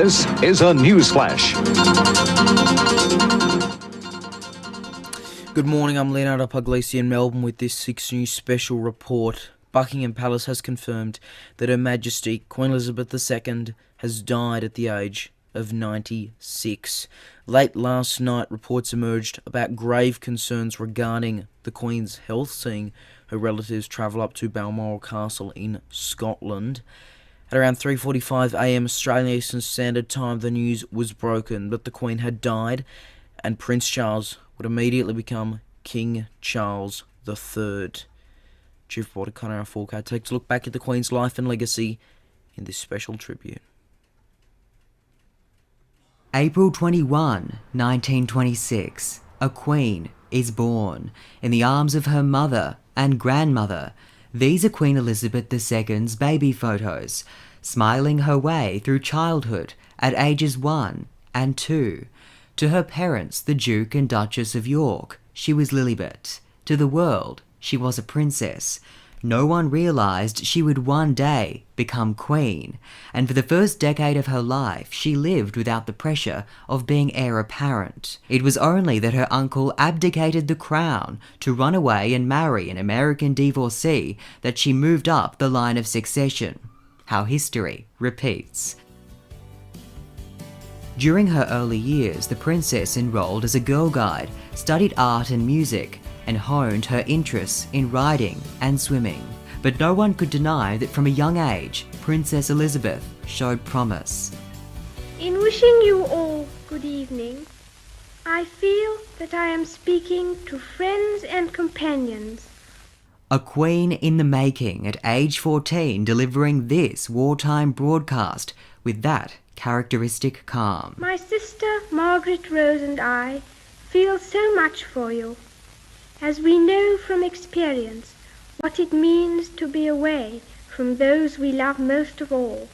This is a news flash. Good morning, I'm Leonardo Puglisi in Melbourne with this 6 News special report. Buckingham Palace has confirmed that Her Majesty Queen Elizabeth II has died at the age of 96. Late last night, reports emerged about grave concerns regarding the Queen's health, seeing her relatives travel up to Balmoral Castle in Scotland. At around 3:45am Australian Eastern Standard Time, the news was broken that the Queen had died and Prince Charles would immediately become King Charles III. Chief Reporter Conor Fourcade takes a look back at the Queen's life and legacy in this special tribute. April 21, 1926, a Queen is born in the arms of her mother and grandmother. These are Queen Elizabeth II's baby photos, smiling her way through childhood at ages 1 and 2. To her parents, the Duke and Duchess of York, she was Lilibet. To the world, she was a princess. No one realised she would one day become queen, and for the first decade of her life, she lived without the pressure of being heir apparent. It was only that her uncle abdicated the crown to run away and marry an American divorcee that she moved up the line of succession. How history repeats. During her early years, the princess enrolled as a girl guide, studied art and music, and honed her interests in riding and swimming. But no one could deny that from a young age, Princess Elizabeth showed promise. In wishing you all good evening, I feel that I am speaking to friends and companions. A queen in the making at age 14, delivering this wartime broadcast with that characteristic calm. My sister Margaret Rose and I feel so much for you, as we know from experience what it means to be away from those we love most of all.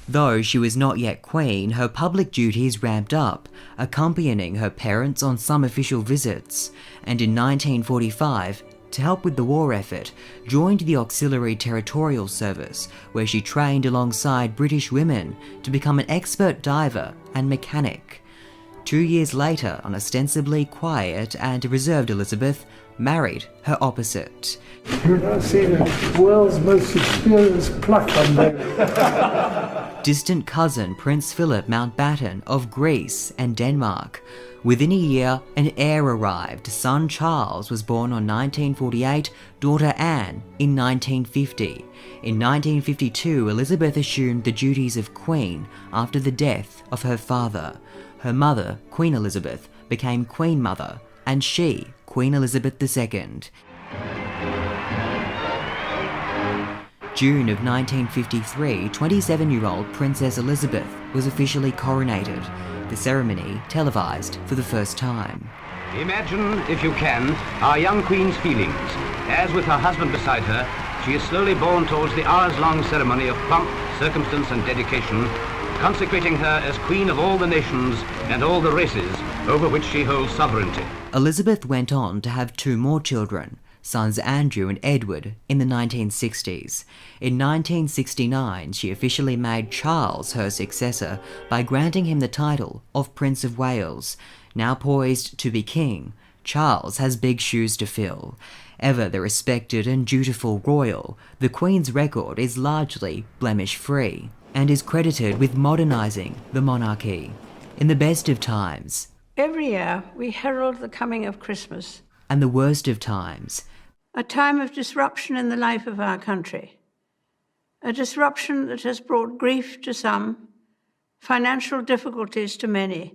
Though she was not yet queen, her public duties ramped up, accompanying her parents on some official visits, and in 1945, to help with the war effort, joined the Auxiliary Territorial Service, where she trained alongside British women to become an expert diver and mechanic. 2 years later, an ostensibly quiet and reserved Elizabeth married her opposite. I've seen the world's most experienced pluck on there. Distant cousin Prince Philip Mountbatten of Greece and Denmark. Within a year, an heir arrived. Son Charles was born on 1948, daughter Anne in 1950. In 1952, Elizabeth assumed the duties of queen after the death of her father. Her mother, Queen Elizabeth, became Queen Mother, and she, Queen Elizabeth II. June of 1953, 27-year-old Princess Elizabeth was officially coronated, the ceremony televised for the first time. Imagine, if you can, our young Queen's feelings, as with her husband beside her, she is slowly borne towards the hours-long ceremony of pomp, circumstance and dedication, consecrating her as Queen of all the nations and all the races over which she holds sovereignty. Elizabeth went on to have 2 more children, sons Andrew and Edward, in the 1960s. In 1969, she officially made Charles her successor by granting him the title of Prince of Wales. Now poised to be king, Charles has big shoes to fill. Ever the respected and dutiful royal, the Queen's record is largely blemish-free and is credited with modernising the monarchy. In the best of times, every year we herald the coming of Christmas, and the worst of times, a time of disruption in the life of our country, a disruption that has brought grief to some, financial difficulties to many,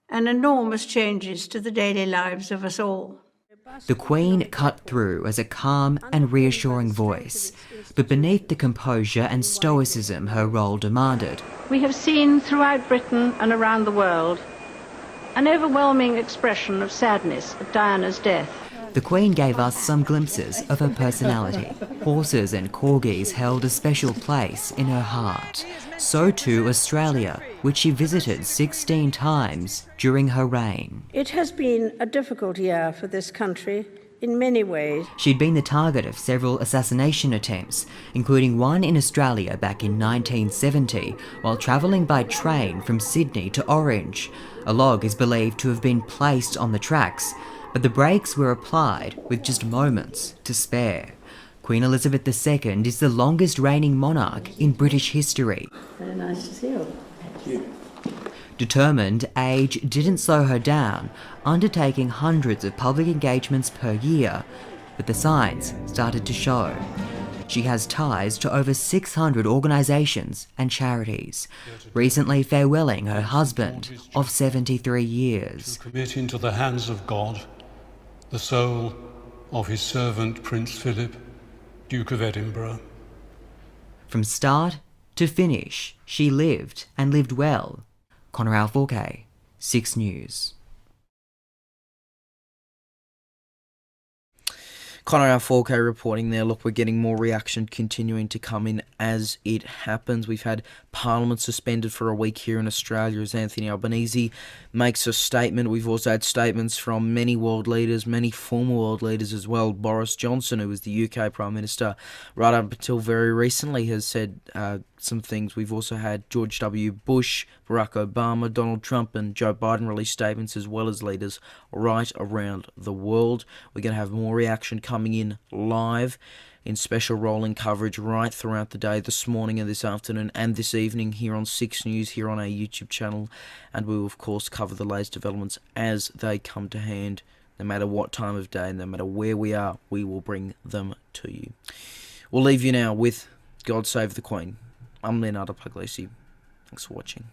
and enormous changes to the daily lives of us all. The Queen cut through as a calm and reassuring voice, but beneath the composure and stoicism her role demanded, We have seen throughout Britain and around the world an overwhelming expression of sadness at Diana's death. the Queen gave us some glimpses of her personality. Horses and corgis held a special place in her heart. So too Australia, which she visited 16 times during her reign. It has been a difficult year for this country in many ways. She'd been the target of several assassination attempts, including one in Australia back in 1970 while travelling by train from Sydney to Orange. A log is believed to have been placed on the tracks, but the brakes were applied with just moments to spare. Queen Elizabeth II is the longest reigning monarch in British history. Very nice to see you. Thank you. Determined, age didn't slow her down, undertaking hundreds of public engagements per year, but the signs started to show. She has ties to over 600 organisations and charities, recently farewelling her husband of 73 years. To commit into the hands of God the soul of his servant Prince Philip, Duke of Edinburgh. From start to finish, she lived and lived well. Connor Alforque, 6 News. Connor Alforque reporting there. Look, we're getting more reaction continuing to come in as it happens. We've had Parliament suspended for a week here in Australia as Anthony Albanese makes a statement. We've also had statements from many world leaders, many former world leaders as well. Boris Johnson, who was the UK Prime Minister right up until very recently, has said some things. We've also had George W. Bush, Barack Obama, Donald Trump and Joe Biden release statements, as well as leaders right around the world. We're going to have more reaction coming in live in special rolling coverage right throughout the day, this morning and this afternoon and this evening here on 6 News, here on our YouTube channel. And we will, of course, cover the latest developments as they come to hand. No matter what time of day, no matter where we are, we will bring them to you. We'll leave you now with God Save the Queen. I'm Leonardo Puglisi. Thanks for watching.